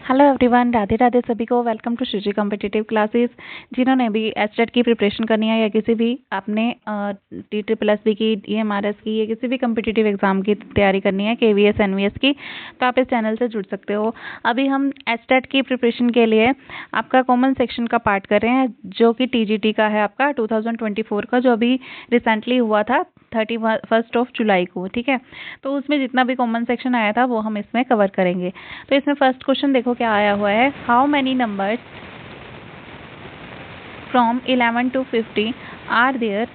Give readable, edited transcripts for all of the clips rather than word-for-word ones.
Hello everyone, Radhe Radhe सभी को। Welcome to Shriji competitive classes. जिन्होंने भी एचटेट की प्रिपरेशन करनी है या किसी भी आपने TSSB की, EMRS की या किसी भी कॉम्पिटिटिव एग्जाम की तैयारी करनी है, KVS NVS की, तो आप इस चैनल से जुड़ सकते हो। अभी हम एचटेट की प्रिपरेशन के लिए आपका कॉमन सेक्शन का पार्ट कर रहे हैं, जो कि TGT का है आपका 2024 का, जो अभी रिसेंटली हुआ था 31 जुलाई को। ठीक है, तो उसमें जितना भी कॉमन सेक्शन आया था वो हम इसमें कवर करेंगे। तो इसमें फर्स्ट क्वेश्चन देखो क्या आया हुआ है। How many numbers from 11 to 50 are there.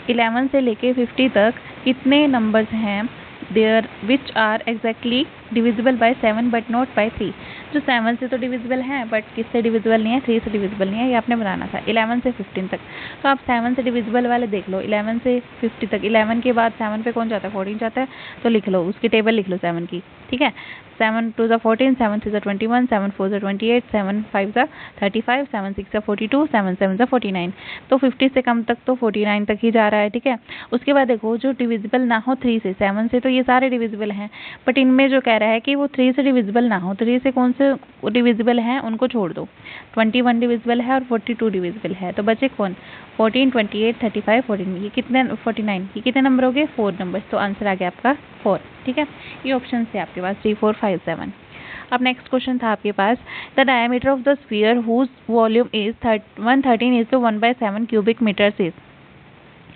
11 से लेके 50 तक कितने नंबर्स हैं there which are exactly divisible by 7 but not by 3। जो 7 से तो डिविजिबल हैं बट किससे डिविजिबल नहीं है, 3 से डिविजिबल नहीं है। ये आपने बनाना था 11 से 15 तक। तो आप 7 से डिविजिबल वाले देख लो, 11 से 50 तक। 11 के बाद 7 पे कौन जाता है, 14 जाता है, तो लिख लो उसकी टेबल लिख लो 7 की। ठीक है, 7 2 14, 7 3 21, 7 4 28, 7 5 35, 7 6 42, 7 7 49। तो 50 से कम तक तो 49 तक ही जा रहा है। ठीक है, उसके बाद देखो जो डिविजिबल ना हो 3 से, 7 से तो ये सारे डिविजिबल हैं, बट इनमें जो कह रहा है कि वो 3 से डिविजिबल ना हो। 3 से कौन से डिविजिबल हैं उनको छोड़ दो। 21 डिविजिबल है और 42 डिविजिबल है, तो बचे कौन, 14, 28, 35, 14। ये कितने, 49, ये कितने नंबर हो गए, 4 नंबर। तो आंसर आ गया आपका 4। ठीक है, ये ऑप्शन है आपके पास 3 4 5 7। अब नेक्स्ट क्वेश्चन था आपके पास, the diameter of the sphere whose volume is 113:1/7 cubic metre is.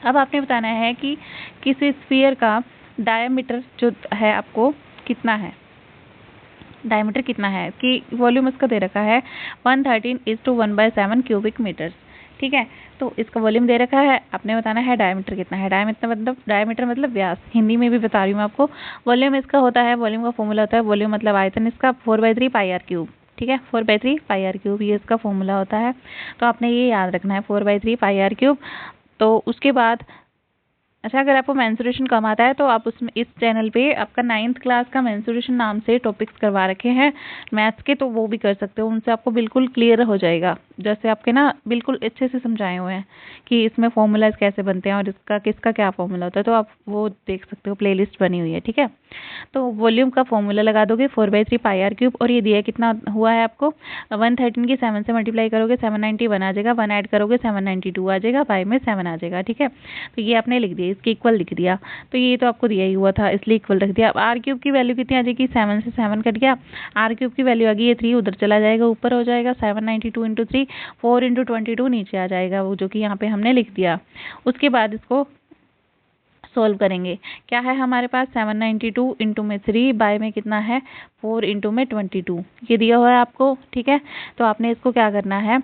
अब आपने बताना है कि किसी स्फीयर का डायमीटर जो है आपको कितना है, डायमीटर कितना है, कि वॉल्यूम इसका दे रखा है 113:1/7 क्यूबिक मीटर्स। ठीक है, तो इसका वॉल्यूम दे रखा है, आपने बताना है डायमीटर कितना है। डायमीटर मतलब व्यास, हिंदी में भी बता रही हूँ मैं आपको। वॉल्यूम इसका होता है, वॉल्यूम का फॉर्मूला होता है, वॉल्यूम मतलब आयतन इसका 4/3 πr³। ठीक है, 4/3 πr³ ये इसका फॉर्मूला होता है। तो आपने ये याद रखना है 4/3 πr³। तो उसके बाद अच्छा, अगर आपको मेंसुरेशन कम आता है तो आप उसमें इस चैनल पे आपका 9th क्लास का मेंसुरेशन नाम से टॉपिक्स करवा रखे हैं मैथ्स के, तो वो भी कर सकते हो। उनसे आपको बिल्कुल क्लियर हो जाएगा, जैसे आपके ना बिल्कुल अच्छे से समझाए हुए हैं कि इसमें फॉर्मूलाज कैसे बनते हैं और इसका किसका क्या फॉर्मूला होता है। तो आप वो देख सकते हो, प्लेलिस्ट बनी हुई है। ठीक है, तो वॉल्यूम का फॉर्मूला लगा दोगे 4/3 πr³, और ये दिया कितना हुआ है आपको, 113 की 7 से मल्टीप्लाई करोगे 791 आ जाएगा, 1 ऐड करोगे 792 आ जाएगा, बाय में 7 आ जाएगा। ठीक है, तो ये आपने लिख दिया, इसके इक्वल लिख दिया। तो ये तो आपको दिया ही हुआ था, इसलिए इक्वल रख दिया। अब r³ की वैल्यू कितनी आ जाएगी, 7 से 7 कट गया, r³ की वैल्यू आ गई, ये 3 उधर चला जाएगा, ऊपर हो जाएगा 792 × 3, 4 × 22 नीचे आ जाएगा, वो जो कि यहाँ पे हमने लिख दिया। उसके बाद इसको सोल्व करेंगे। क्या है हमारे पास, 792 इंटू में 3 बाय में कितना है, 4 इंटू में 22, ये दिया हुआ है आपको। ठीक है, तो आपने इसको क्या करना है,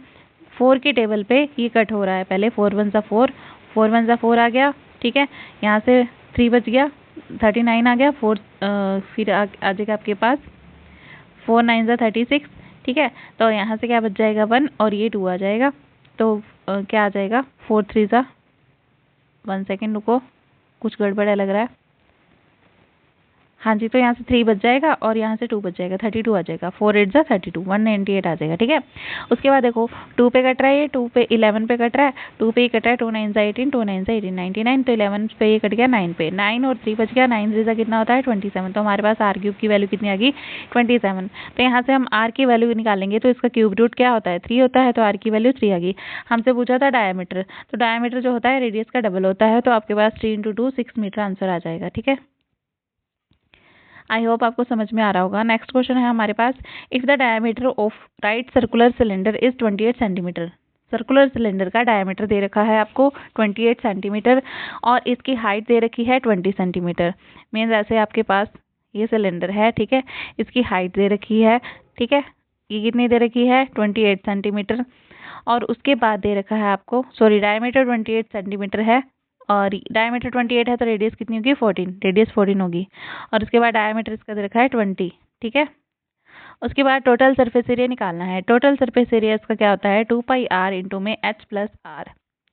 4 की टेबल पे ये कट हो रहा है, पहले 4 1 सा 4, 4 1 सा 4 आ गया। ठीक है, यहाँ से 3 बच गया, 39 आ गया, 4 फिर आ जाएगा आपके पास 4 9 सा 36। ठीक है, तो यहाँ से क्या बच जाएगा 1, और ये 2 आ जाएगा। तो क्या आ जाएगा, 4 3 सा, 1 सेकेंड रुको, कुछ गड़बड़ है लग रहा है। हाँ जी, तो यहाँ से 3 बच जाएगा और यहाँ से 2 बच जाएगा, 32 आ जाएगा, 4 8 जा 32, 198 आ जाएगा। ठीक है, उसके बाद देखो 2 पे कट रहा है, ये 2 पे 11 पे कट रहा है, 2 पे ही कट रहा है, 2 9 जा 18, 2 9 जा 18, 99। तो 11 पे ये कट गया 9 पे, 9 और 3 बच गया, 9 3 जा कितना होता है 27। तो हमारे पास r³ की वैल्यू कितनी आ गई, 27। तो यहाँ से हम r की वैल्यू निकालेंगे, तो इसका क्यूब रूट क्या होता है, 3 होता है, तो r की वैल्यू 3 आ गई। हमसे पूछा था डायमीटर, तो डायमीटर जो होता है रेडियस का डबल होता है, तो आपके पास 3 × 2 6 मीटर आंसर आ जाएगा। ठीक है, आई होप आपको समझ में आ रहा होगा। नेक्स्ट क्वेश्चन है हमारे पास, if the diameter of right circular cylinder is 28 centimetre. Circular cylinder का डायमीटर दे रखा है आपको 28 सेंटीमीटर, और इसकी हाइट दे रखी है 20 सेंटीमीटर। मीन्स ऐसे आपके पास ये सिलेंडर है, ठीक है, इसकी हाइट दे रखी है, ठीक है, ये कितनी दे रखी है 28 सेंटीमीटर, और उसके बाद दे रखा है आपको, सॉरी, डायमीटर 28 सेंटीमीटर है, और डायमीटर 28 है, तो रेडियस कितनी होगी 14, रेडियस 14 होगी, और उसके बाद डायमीटर इसका दे रखा है 20। ठीक है, उसके बाद टोटल सरफेस एरिया निकालना है। टोटल सरफेस एरिया इसका क्या होता है, 2πr इंटू में h प्लस r।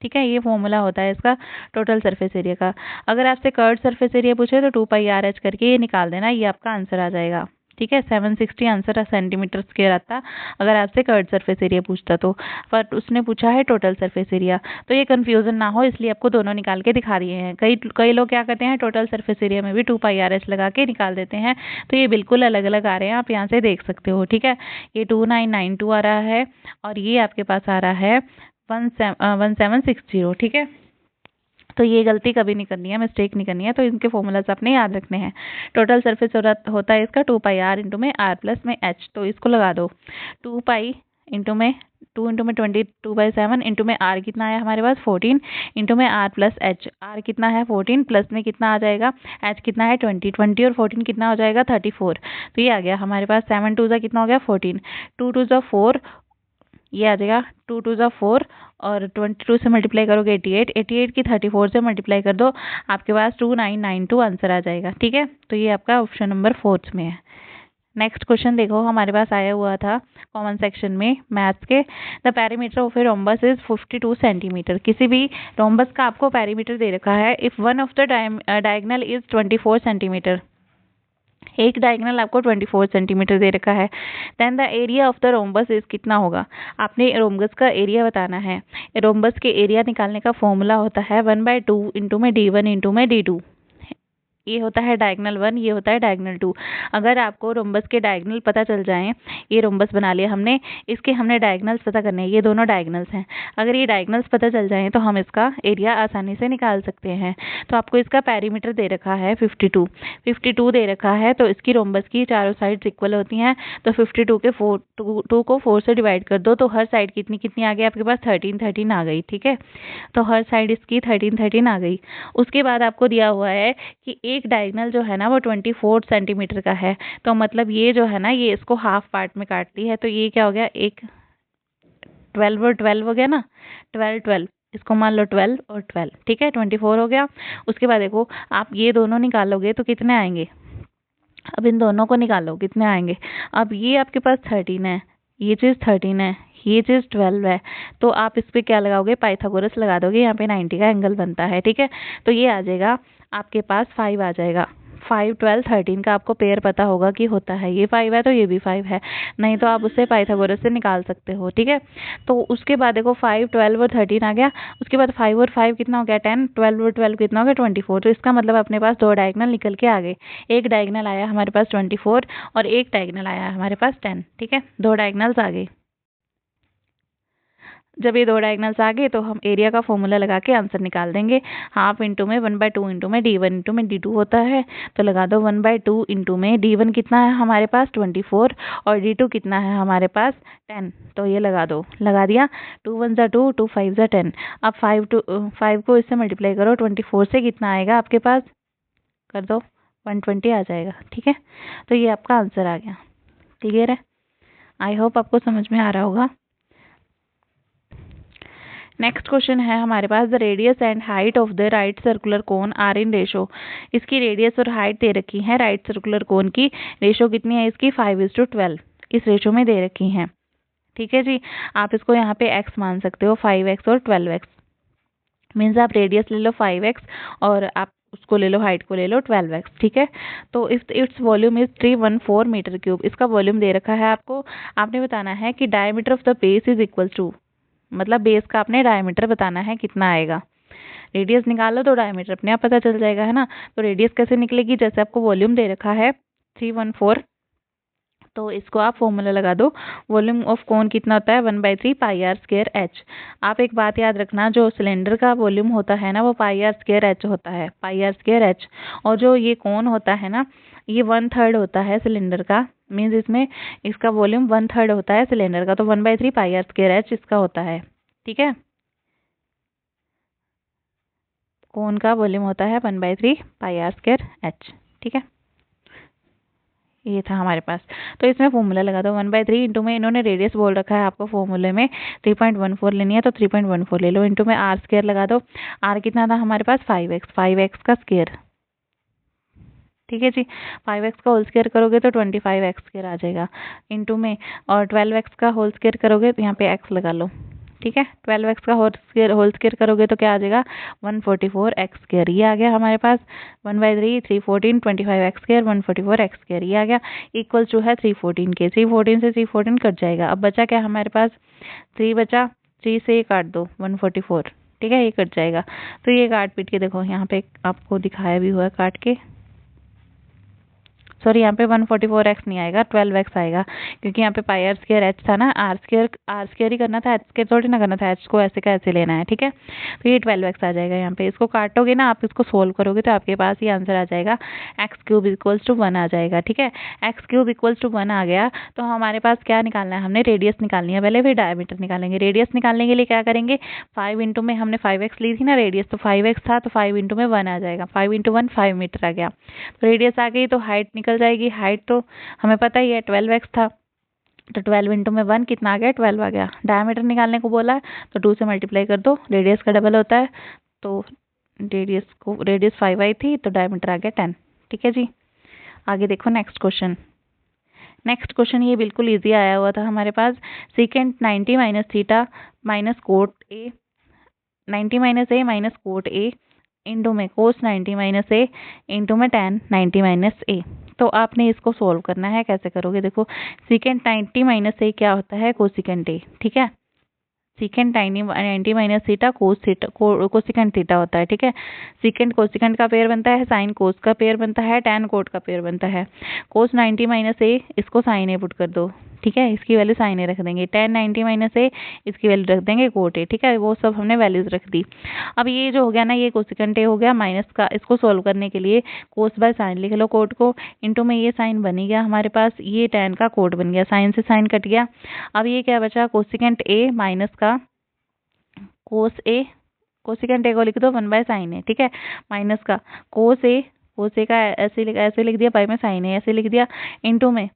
ठीक है, ये फॉर्मूला होता है इसका टोटल सरफेस एरिया का। अगर आपसे कर्व सरफेस एरिया पूछे तो 2πr h करके ये निकाल देना, ये आपका आंसर आ जाएगा। ठीक है। 760 आंसर सेंटीमीटर स्क्वायर आता अगर आपसे कर्व्ड सरफेस एरिया पूछता तो, पर उसने पूछा है टोटल सरफेस एरिया। तो ये कंफ्यूजन ना हो इसलिए आपको दोनों निकाल के दिखा दिए हैं। कई लोग क्या करते हैं, टोटल सरफेस एरिया में भी 2πr/h लगा के निकाल देते हैं, तो ये बिल्कुल अलग अलग आ रहे हैं, आप यहाँ से देख सकते हो। ठीक है, ये 2992 आ रहा है और ये आपके पास आ रहा है 1760। ठीक है, तो ये गलती कभी नहीं करनी है, मिस्टेक नहीं करनी है, तो इनके फॉर्मूलाज आपने याद रखने हैं। टोटल सरफेस होता है इसका 2πr इंटू में r प्लस में h, तो इसको लगा दो 2π इंटू में 2 इंटू में 22/7 इंटू में r कितना है हमारे पास 14 इंटू में r प्लस h, r कितना है 14 प्लस में कितना आ जाएगा h कितना है 20 और 14 कितना हो जाएगा 34। तो ये आ गया हमारे पास 7 2 जा कितना हो गया 14, 2 2 जा 4, ये आ जाएगा 2 2 जा 4 और 22 से मल्टीप्लाई करोगे 88, 88 की 34 से मल्टीप्लाई कर दो, आपके पास 2992 आंसर आ जाएगा। ठीक है, तो ये आपका ऑप्शन नंबर 4 में है। नेक्स्ट क्वेश्चन देखो, हमारे पास आया हुआ था कॉमन सेक्शन में मैथ्स के। The perimeter of a rhombus is 52 centimetre. किसी भी रोम्बस का आपको पेरीमीटर दे रखा है if one of the diagonal is 24 centimetre, एक डायगोनल आपको 24 सेंटीमीटर दे रखा है, then the area of the rhombus is कितना होगा, आपने रोम्बस का एरिया बताना है। रोम्बस के एरिया निकालने का फॉर्मूला होता है 1/2 इंटू में d1 इंटू में d2। ये होता है डायगोनल 1, ये होता है डायगोनल 2। अगर आपको रोम्बस के डायगोनल पता चल जाएं, ये रोम्बस बना लिया हमने, इसके हमने डायगोनल्स पता करने हैं, ये दोनों डायगोनल्स हैं, अगर ये डायगोनल्स पता चल जाएं तो हम इसका एरिया आसानी से निकाल सकते हैं। तो आपको इसका पेरीमीटर दे रखा है 52 दे रखा है, तो इसकी रोम्बस की चारों साइड्स इक्वल होती हैं, तो 52 के 2 को 4 से डिवाइड कर दो, तो हर साइड कितनी कितनी आ गई आपके पास 13 आ गई। ठीक है, तो हर साइड इसकी 13 आ गई। उसके बाद आपको दिया हुआ है कि एक डायगोनल जो है ना वो 24 सेंटीमीटर का है, तो मतलब ये जो है ना ये इसको हाफ पार्ट में काटती है, तो ये क्या हो गया, एक 12 और 12 हो गया ना, 12 12, इसको मान लो 12 और 12। ठीक है, 24 हो गया। उसके बाद देखो आप ये दोनों निकालोगे तो कितने आएंगे, अब इन दोनों को निकालो कितने आएंगे। अब ये आपके पास 13 है, ये चीज़ 13 है, ये चीज़ 12 है, तो आप इस पे क्या लगाओगे, पाइथागोरस लगा दोगे, यहाँ पे 90 का एंगल बनता है। ठीक है, तो ये आ जाएगा आपके पास 5 आ जाएगा। 5 12 13 का आपको पेयर पता होगा कि होता है, ये 5 है तो ये भी 5 है, नहीं तो आप उससे पाइथागोरस से निकाल सकते हो। ठीक है, तो उसके बाद देखो 5 12 और 13 आ गया, उसके बाद 5 और 5 कितना हो गया 10, 12 और 12 कितना हो गया 24। तो इसका मतलब अपने पास दो डायगोनल निकल के आ गए, एक डायगोनल आया हमारे पास 24 और एक डायगोनल आया हमारे पास 10। ठीक है, दो डायगोनल्स आ गए। जब ये दो डायगोनल्स आ गए तो हम एरिया का फॉर्मूला लगा के आंसर निकाल देंगे। हाफ इंटू में 1/2 इंटू में d1 इंटू में d2 होता है, तो लगा दो 1/2 इंटू में d1 कितना है हमारे पास 24 और d2 कितना है हमारे पास 10, तो ये लगा दो, लगा दिया। 2 1 जा 2, 2 5 जा 10। अब 5 को इससे मल्टीप्लाई करो, 24 से कितना आएगा आपके पास, कर दो 120 आ जाएगा। ठीक है, तो ये आपका आंसर आ गया। क्लियर है, आई होप आपको समझ में आ रहा होगा। नेक्स्ट क्वेश्चन है हमारे पास, the radius and height of the right circular cone are in ratio. इसकी रेडियस और हाइट दे रखी है, राइट सर्कुलर कोन की रेशो कितनी है इसकी 5:12 इस रेशो में दे रखी है। ठीक है जी, आप इसको यहाँ पे x मान सकते हो, 5x और 12x, मीन्स आप रेडियस ले लो 5x और आप उसको ले लो, हाइट को ले लो 12x। ठीक है, तो if its volume is 314 metre cube, इसका वॉल्यूम दे रखा है आपको, आपने बताना है कि diameter of the base is equal to, मतलब बेस का आपने डायमीटर बताना है कितना आएगा। रेडियस निकालो तो डायमीटर अपने आप पता चल जाएगा, है ना। तो रेडियस कैसे निकलेगी, जैसे आपको वॉल्यूम दे रखा है 314, तो इसको आप फॉर्मूला लगा दो, वॉल्यूम ऑफ कोन कितना होता है 1/3 πr²h। आप एक बात याद रखना, जो सिलेंडर का वॉल्यूम होता है ना वो πr²h होता है, πr²h, और जो ये कोन होता है ना ये 1/3 होता है सिलेंडर का, मीन्स इसमें इसका वॉल्यूम 1/3 होता है सिलेंडर का, तो 1/3 πr²h इसका होता है। ठीक है, कोन का वॉल्यूम होता है 1/3 πr²h। ठीक है, ये था हमारे पास, तो इसमें फॉर्मूला लगा दो 1/3 इंटू में, इन्होंने रेडियस बोल रखा है आपको फॉर्मूले में 3.14 लेनी है, तो 3.14 ले लो, इंटू में r स्क्वायर लगा दो, r कितना था हमारे पास 5x का स्क्वायर। ठीक है जी, 5x का होल स्क्वायर करोगे तो 25x स्क्वायर आ जाएगा, इंटू में और 12x का होल स्क्वायर करोगे तो यहाँ पे x लगा लो। ठीक है। 12x का होल स्क्वायर करोगे तो क्या आ जाएगा 144x स्क्वायर, ये आ गया हमारे पास 1/3 314 25x स्क्वायर 144x स्क्वायर, ये आ गया इक्वल टू है 314 के। 314 से 314 कट जाएगा। अब बचा क्या हमारे पास 3 बचा, 3 से ये काट दो 144, ठीक है, ये कट जाएगा। तो ये काट पीट के देखो यहाँ पे आपको दिखाया भी हुआ है काट के, सॉरी यहाँ पे 144x नहीं आएगा 12x आएगा, क्योंकि यहाँ पे पाई आर स्क्वायर एच था ना, आर स्क्वायर ही करना था, एच स्क्वायर थोड़ी ना करना था, एच को ऐसे का ऐसे लेना है, ठीक है। तो ये 12x आ जाएगा यहाँ पे। इसको काटोगे ना आप, इसको सोल्व करोगे तो आपके पास ये आंसर आ जाएगा एक्स क्यूब इक्वल्स टू 1 आ जाएगा, ठीक है। एक्स क्यूब इक्वल्स टू 1 आ गया तो हमारे पास क्या निकालना है, हमने रेडियस निकालनी है पहले, फिर डायमीटर निकालेंगे। रेडियस निकालने के लिए क्या करेंगे, 5 इंटू में हमने 5x ली थी ना रेडियस, तो 5x था तो 5 इंटू में 1 आ जाएगा, 5 इंटू 1 5 मीटर आ गया। तो रेडियस आ गई तो हाइट निकल जाएगी, हाइट तो हमें पता ही है 12x था, तो 12 इंटू में 1 कितना आ गया 12 आ गया। डायमीटर निकालने को बोला है तो 2 से मल्टीप्लाई कर दो, रेडियस का डबल होता है, तो रेडियस 5 आई थी तो डायमीटर आ गया 10, ठीक है जी। आगे देखो नेक्स्ट क्वेश्चन। नेक्स्ट क्वेश्चन ये बिल्कुल इजी आया हुआ था हमारे पास, secant 90 minus theta minus cot A, 90 minus A minus cot A into में कोस 90 माइनस ए इंटू में tan 90 माइनस ए। तो आपने इसको सोल्व करना है, कैसे करोगे देखो, सीकेंट 90 माइनस ए क्या होता है कोसिकेंट ए, ठीक है। Secant 90 minus theta cosecant theta होता है, ठीक है। सीकेंट कोसिकेंट का पेयर बनता है, साइन कोस का पेयर बनता है, टैन कोट का पेयर बनता है। कोस 90 माइनस ए इसको साइन ए पुट कर दो, ठीक है, इसकी वैल्यू साइन ए रख देंगे। टैन 90 माइनस ए इसकी वैल्यू रख देंगे कोट ए, ठीक है। वो सब हमने वैल्यूज रख दी। अब ये जो हो गया ना, ये कोसिकेंट ए हो गया माइनस का, इसको सोल्व करने के लिए कोस बाय साइन लिख लो कोट को, इंटू में ये साइन बन ही गया हमारे पास, ये टैन का कोट बन गया, साइन से साइन कट गया। अब ये क्या बचा, कोसिकेंट ए माइनस का कोस ए, कोसिकेंट ए को लिख दो 1 बाय साइन ए, ठीक है, माइनस का कोस ए का ऐसे लिख दिया, बाय में साइन ए ऐसे लिख दिया, इंटू में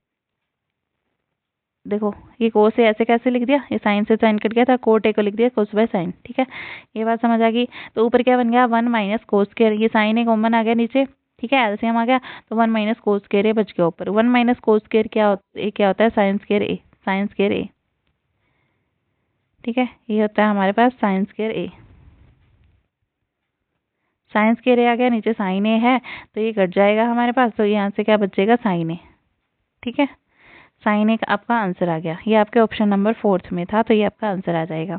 देखो ये कोस ए ऐसे कैसे लिख दिया, ये साइन से साइन कट गया था, कोट ए को लिख दिया कोस बाय साइन, ठीक है। ये बात समझ आ गई। तो ऊपर क्या बन गया 1 माइनस कोस स्क्वायर, ये साइन ए कॉमन आ गया नीचे, ठीक है, एलसीएम आ गया, तो 1 माइनस कोस स्क्वायर ए बच गया ऊपर। 1 माइनस कोस स्क्वायर क्या होता है साइन स्क्वायर ए, साइन स्क्वायर ए, ठीक है, ये होता है हमारे पास साइन स्क्वायर ए। साइन स्क्वायर ए आ गया, नीचे साइन ए है तो ये कट जाएगा हमारे पास, तो यहाँ से क्या बचेगा साइन ए, ठीक है। साइन ए आपका आंसर आ गया, ये आपके ऑप्शन नंबर 4 में था, तो ये आपका आंसर आ जाएगा।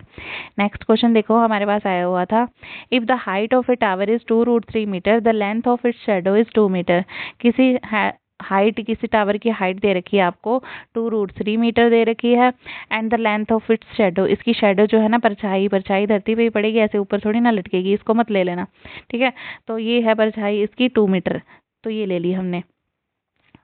नेक्स्ट क्वेश्चन देखो हमारे पास आया हुआ था, if the height of a tower is 2√3 metre, the length of its shadow is 2 metre. किसी टावर की हाइट दे रखी है आपको 2√3 मीटर दे रखी है, and the length of its shadow, इसकी शैडो जो है ना परछाई धरती पे ही पड़ेगी, ऐसे ऊपर थोड़ी ना लटकेगी, इसको मत ले लेना, ठीक है। तो ये है परछाई इसकी 2 मीटर, तो ये ले ली हमने।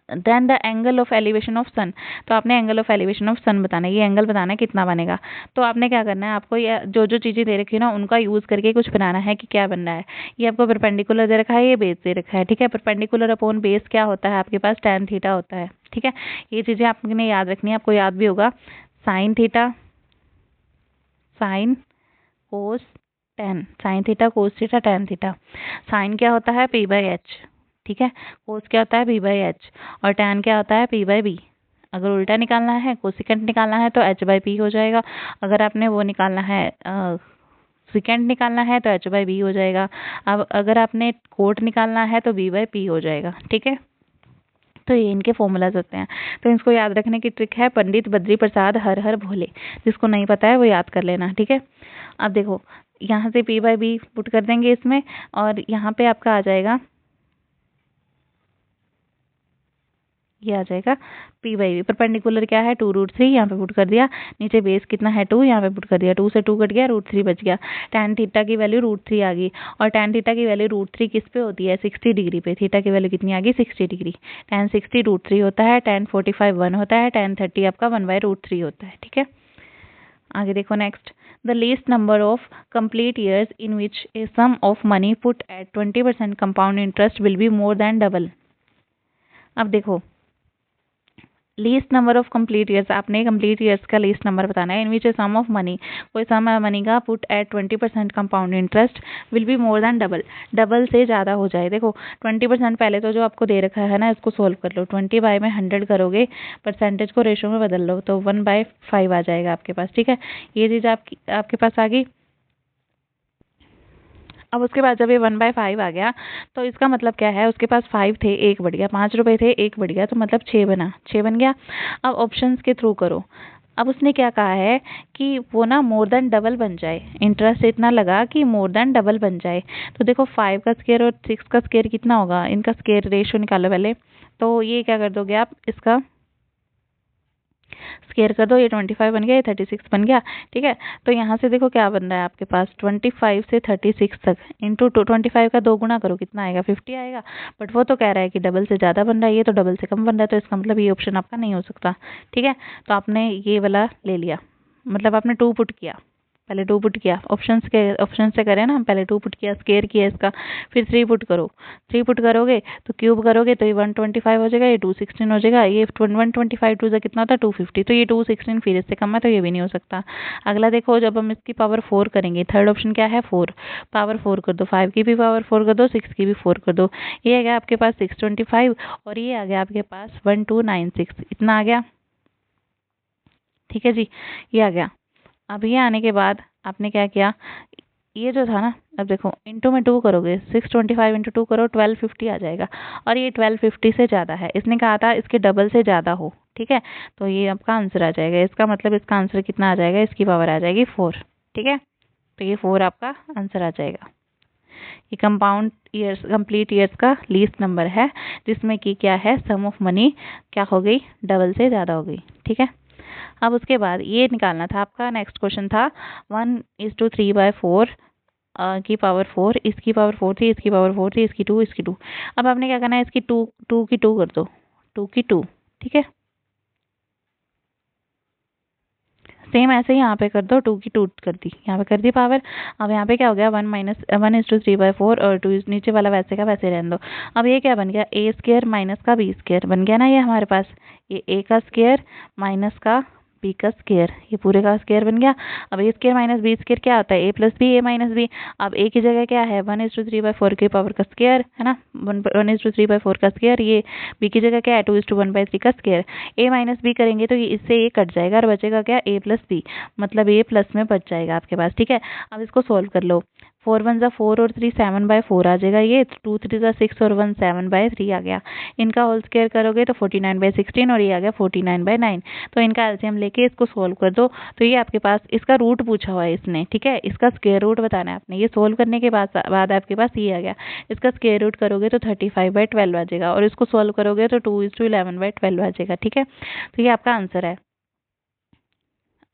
Then the angle of elevation of sun, तो आपने angle of elevation of sun बताना है, ये एंगल बताना है कितना बनेगा। तो आपने क्या करना है, आपको ये जो जो चीज़ें दे रखी है ना उनका यूज़ करके कुछ बनाना है कि क्या बनना है। ये आपको परपेंडिकुलर दे रखा है, ये बेस दे रखा है, ठीक है। परपेंडिकुलर अपॉन बेस क्या होता है आपके पास, टैन थीटा होता है, ठीक है। ये चीज़ें आपने याद रखनी है, आपको याद भी होगा, sine theta sine cos tan, sine theta cos theta tan theta. Sine क्या होता है p/h, ठीक है, कोस क्या होता है p/h, और टैन क्या होता है p/b। अगर उल्टा निकालना है, कोसिकेंट निकालना है तो h/p हो जाएगा, अगर आपने वो निकालना है सिकेंट निकालना है तो h/b हो जाएगा, अब अगर आपने कोट निकालना है तो b/p हो जाएगा, ठीक है। तो ये इनके फॉर्मूलाज होते हैं, तो इसको याद रखने की ट्रिक है, पंडित बद्री प्रसाद हर हर भोले, जिसको नहीं पता है वो याद कर लेना, ठीक है। अब देखो यहाँ से p/b पुट कर देंगे इसमें, और यहाँ पे आपका आ जाएगा, ये आ जाएगा p/b। परपेंडिकुलर क्या है 2√3, यहाँ पे पुट कर दिया, नीचे बेस कितना है 2, यहाँ पे पुट कर दिया, 2 से 2 कट गया, √3 बच गया। टैन थीटा की वैल्यू √3 आ गई, और टैन थीटा की वैल्यू √3 किस पे होती है 60 डिग्री पे, थीटा की वैल्यू कितनी आ गई 60 डिग्री। टैन 60 √3 होता है, टैन 45 1 होता है, टैन 30 आपका 1/√3 होता है, ठीक है। आगे देखो next, the least number of complete years in which a sum of money put at 20% compound interest will be more than double. अब देखो least number of complete years, आपने कंप्लीट ईयर्स का लीस्ट नंबर बताना है। इन विच सम of money, कोई सम है money का, put at 20% compound interest will be more than double, double से ज़्यादा हो जाए। देखो 20% पहले तो जो आपको दे रखा है ना, इसको सोल्व कर लो। 20 बाई में 100 करोगे, परसेंटेज को रेशो में बदल लो तो 1/5 आ जाएगा आपके पास। ठीक है, ये चीज़ आपके पास आ गई। अब उसके बाद जब ये 1/5 आ गया तो इसका मतलब क्या है, उसके पास 5 थे, एक बढ़ गया, 5 रुपए थे, एक बढ़ गया, तो मतलब 6 बना, 6 बन गया। अब ऑप्शंस के थ्रू करो। अब उसने क्या कहा है कि वो ना मोर देन डबल बन जाए, इंटरेस्ट इतना लगा कि मोर देन डबल बन जाए। तो देखो 5 का स्क्वायर और 6 का स्क्वायर कितना होगा, इनका स्क्वायर रेशो निकालो पहले। तो ये क्या कर दोगे आप, इसका स्केयर कर दो, ये 25 बन गया, ये 36 बन गया। ठीक है, तो यहाँ से देखो क्या बन रहा है आपके पास, 25 से 36 तक इंटू 25 का 2 गुना करो, कितना आएगा, 50 आएगा। बट वो तो कह रहा है कि डबल से ज़्यादा बन रहा है, ये तो डबल से कम बन रहा है, तो इसका मतलब ये ऑप्शन आपका नहीं हो सकता। ठीक है, तो आपने ये वाला ले लिया, मतलब आपने 2 पुट किया, पहले 2 पुट किया, ऑप्शन से करें ना हम, पहले 2 पुट किया, स्केयर किया इसका, फिर 3 पुट करो। 3 पुट करोगे तो क्यूब करोगे तो ये 125 हो जाएगा, ये 216 हो जाएगा, ये 125 टू से कितना होता है 250, तो ये 216 फिर इससे कम है, तो ये भी नहीं हो सकता। अगला देखो, जब हम इसकी पावर 4 करेंगे, थर्ड ऑप्शन क्या है 4, पावर 4 कर दो, 5 की भी पावर 4 कर दो, 6 की भी 4 कर दो, ये आ गया आपके पास 625 और ये आ गया आपके पास 1296, इतना आ गया। ठीक है जी, ये आ गया। अब ये आने के बाद आपने क्या किया, ये जो था ना, अब देखो इंटू में 2 करोगे, 625 इंटू 2 करो, 1250 आ जाएगा, और ये 1250 से ज़्यादा है, इसने कहा था इसके डबल से ज़्यादा हो। ठीक है, तो ये आपका आंसर आ जाएगा, इसका मतलब इसका आंसर कितना आ जाएगा, इसकी पावर आ जाएगी 4। ठीक है, तो ये 4 आपका आंसर आ जाएगा। ये कंपाउंड ईयर्स, कंप्लीट ईयर्स का लीस्ट नंबर है, जिसमें कि क्या है, सम ऑफ मनी क्या हो गई, डबल से ज़्यादा हो गई। ठीक है, अब उसके बाद ये निकालना था आपका, नेक्स्ट क्वेश्चन था 1:3/4 की पावर 4, इसकी पावर 4 थी, इसकी पावर 4 थी, इसकी 2, इसकी 2। अब आपने क्या करना है, इसकी 2 की 2 कर दो, 2 की 2। ठीक है, सेम ऐसे ही यहाँ पे कर दो, 2 की 2 कर दी, यहाँ पे कर दी पावर। अब यहाँ पे क्या हो गया, 1:3/4 और 2 नीचे वाला वैसे का वैसे रहने दो। अब ये क्या बन गया, ए स्क्वायर माइनस का बी स्क्वायर बन गया ना, ये हमारे पास, ये ए का स्क्वायर माइनस का बी का स्क्वायर, ये पूरे का स्क्वायर बन गया। अब ए स्क्वायर माइनस बी स्क्वायर क्या होता है, ए प्लस बी, ए माइनस बी। अब ए की जगह क्या है, 1:3/4 की पावर का स्क्वायर है ना, 1:3/4 का स्क्वायर। ये बी की जगह क्या है, 2:1/3 का स्क्वायर। ए माइनस बी करेंगे तो ये इससे ए कट जाएगा और बचेगा क्या, ए प्लस बी, मतलब ए प्लस में बच जाएगा आपके पास। ठीक है, अब इसको सोल्व कर लो, 4 1 जा 4 और 3 7/4 आ जाएगा, ये 2 3 जा 6 और 1 7/3 आ गया। इनका होल स्क्वायर करोगे तो 49/16 और ये आ गया 49/9। तो इनका एलसीएम लेके इसको सोल्व कर दो, तो ये आपके पास, इसका रूट पूछा हुआ है इसने। ठीक है, इसका स्क्वायर रूट बताना है आपने, ये सोल्व करने के बाद आपके पास ये आ गया, इसका स्क्वायर रूट करोगे तो 35/12 आ जाएगा, और इसको सोल्व करोगे तो 2:11/12 आ जाएगा। ठीक है, तो ये आपका आंसर है,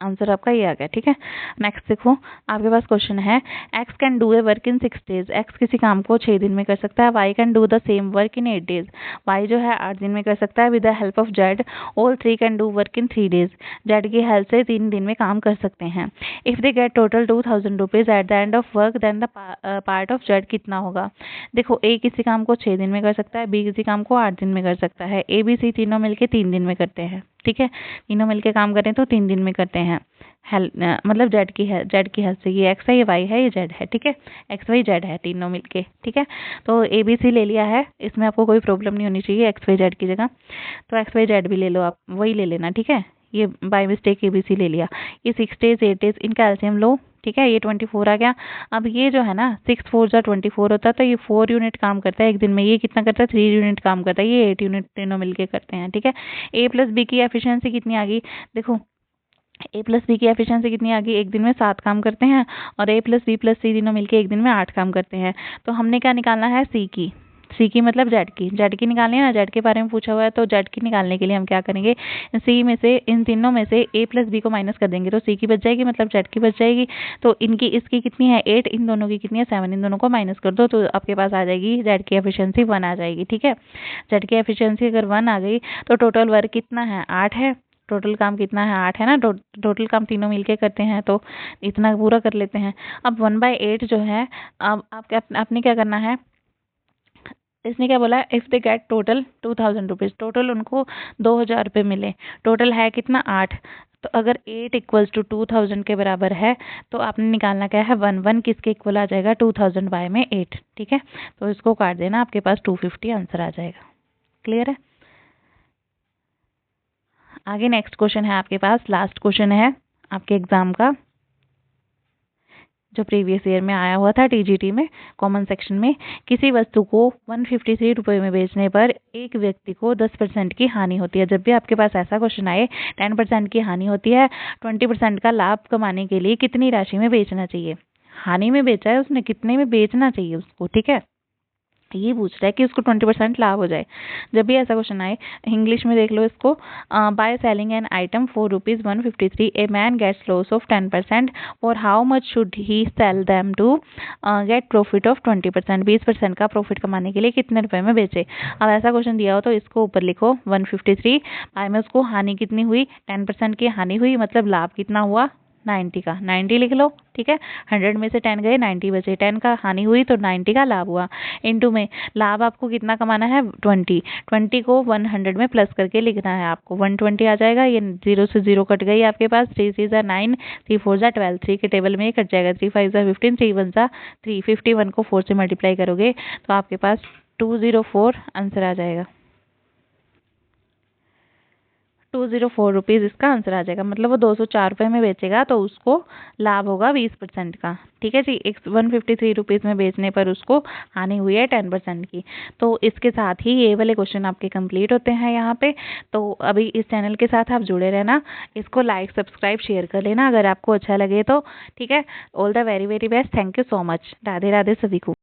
आंसर आपका ये आ गया। ठीक है, नेक्स्ट देखो, आपके पास क्वेश्चन है, X can do a work in 6 days, X किसी काम को 6 दिन में कर सकता है, Y can do the same work in 8 days, Y जो है 8 दिन में कर सकता है, with the help of Z all 3 can do work in 3 days, Z की हेल्प से 3 दिन में काम कर सकते हैं। If they get total 2000 rupees at the end of work, then the part of Z कितना होगा। देखो, ए किसी काम को 6 दिन में कर सकता है, बी किसी काम को 8 दिन में कर सकता है, ए बी सी तीनों मिलके 3 दिन में करते हैं। ठीक है, तीनों मिलके काम करें तो 3 दिन में करते हैं, मतलब जेड की हेल्प से, ये एक्स है, ये वाई है, ये जेड है। ठीक है, एक्स वाई जेड है तीनों मिलके। ठीक है, तो ए बी सी ले लिया है, इसमें आपको कोई प्रॉब्लम नहीं होनी चाहिए एक्स वाई जेड की जगह, तो एक्स वाई जेड भी ले लो, आप वही ले लेना। ठीक है, ये by mistake A B C ले लिया। ये 6 डेज 8 डेज, इनका एलसीएम लो। ठीक है, ये 24 आ गया। अब ये जो है ना, 6 4 जा 24 होता है, तो ये 4 यूनिट काम करता है एक दिन में, ये कितना करता है 3 यूनिट काम करता है, ये 8 यूनिट तीनों मिलके करते हैं। ठीक है, ए प्लस बी की एफिशिएंसी कितनी आ गई, देखो ए प्लस बी की एफिशिएंसी कितनी आ गई, एक दिन में 7 काम करते हैं, और ए प्लस बी प्लस सी तीनों मिलके एक दिन में 8 काम करते हैं। तो हमने क्या निकालना है, सी की मतलब जेड की निकालनी है ना, जेड के बारे में पूछा हुआ है, तो जेड की निकालने के लिए हम क्या करेंगे, सी में से, इन तीनों में से ए प्लस बी को माइनस कर देंगे, तो सी की बच जाएगी, मतलब जेड की बच जाएगी। तो इनकी, इसकी कितनी है 8, इन दोनों की कितनी है 7, इन दोनों को माइनस कर दो, तो आपके पास आ जाएगी जेड की एफिशिएंसी 1 आ जाएगी। ठीक है, जेड की एफिशिएंसी अगर 1 आ गई तो टोटल वर्क कितना है, 8 है, टोटल काम कितना है 8 है ना, टोटल काम तीनों मिलके करते हैं, तो इतना पूरा कर लेते हैं। अब 1/8 जो है, अब आपने क्या करना है, इसने क्या बोला, if they get total 2000 rupees, total उनको 2000 रुपये मिले, टोटल है कितना 8। तो अगर 8 इक्वल्स टू 2000 के बराबर है तो आपने निकालना क्या है 1 किसके इक्वल आ जाएगा 2000 बाय में 8। ठीक है, तो इसको काट देना, आपके पास 250 आंसर आ जाएगा। क्लियर है। आगे नेक्स्ट क्वेश्चन है आपके पास, लास्ट क्वेश्चन है आपके एग्जाम का, जो प्रीवियस ईयर में आया हुआ था टीजीटी में कॉमन सेक्शन में। किसी वस्तु को 153 रुपये में बेचने पर एक व्यक्ति को 10% की हानि होती है। जब भी आपके पास ऐसा क्वेश्चन आए 10% की हानि होती है, 20% का लाभ कमाने के लिए कितनी राशि में बेचना चाहिए। हानि में बेचा है उसने, कितने में बेचना चाहिए उसको। ठीक है, ये पूछ रहा है कि उसको 20% लाभ हो जाए। जब भी ऐसा क्वेश्चन आए, इंग्लिश में देख लो इसको, by selling an item for ₹153 a man gets loss of 10%, और how much should he sell them to get profit of 20%। 20% का प्रॉफिट कमाने के लिए कितने रुपए में बेचे। अब ऐसा क्वेश्चन दिया हो तो इसको ऊपर लिखो 153, बाय में उसको हानि कितनी हुई, 10% की हानि हुई, मतलब लाभ कितना हुआ 90 का, 90 लिख लो। ठीक है, 100 में से 10 गए, 90 बचे, 10 का हानि हुई तो 90 का लाभ हुआ। इनटू में लाभ आपको कितना कमाना है 20, 20 को 100 में प्लस करके लिखना है आपको, 120 आ जाएगा। ये 0 से 0 कट गई आपके पास, 3 3 ज़ा 9, 3 4 ज़ा 12, 3 के टेबल में ये कट जाएगा, 3 5 ज़ा 15, 3 1 ज़ा 3, 51 को 4 से मल्टीप्लाई करोगे तो आपके पास 204 आंसर आ जाएगा। 204 रुपीज़ इसका आंसर आ जाएगा, मतलब वो 204 रुपये में बेचेगा तो उसको लाभ होगा 20% का। ठीक है जी, 153 रुपीज़ में बेचने पर उसको हानि हुई है 10% की। तो इसके साथ ही ये वाले क्वेश्चन आपके कंप्लीट होते हैं यहाँ पे। तो अभी इस चैनल के साथ आप जुड़े रहना, इसको लाइक सब्सक्राइब शेयर कर लेना अगर आपको अच्छा लगे तो। ठीक है, all the very very best, thank you so much, Radhe Radhe सभी को।